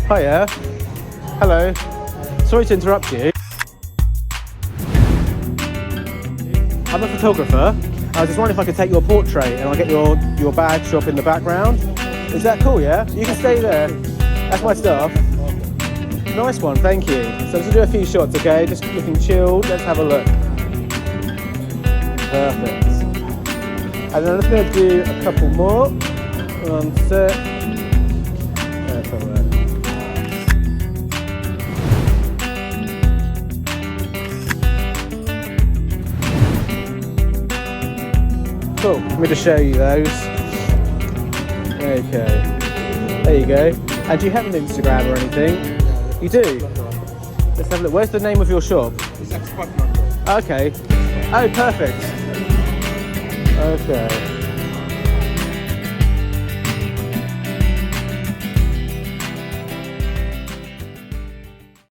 Hiya. Hello. Sorry to interrupt you. I'm a photographer. I was just wondering if I could take your portrait and I'll get your bag shop in the background. Is that cool, yeah? You can stay there. That's my stuff. Nice one, thank you. So let's do a few shots, okay? Just looking chilled. Let's have a look. Perfect. And then I'm just going to do a couple more. One sec. Let's have a look. Cool, let me just show you those. Okay, there you go. And do you have an Instagram or anything? You do? Let's have a look. Where's the name of your shop? It's expert number. Okay. Oh, perfect. Okay.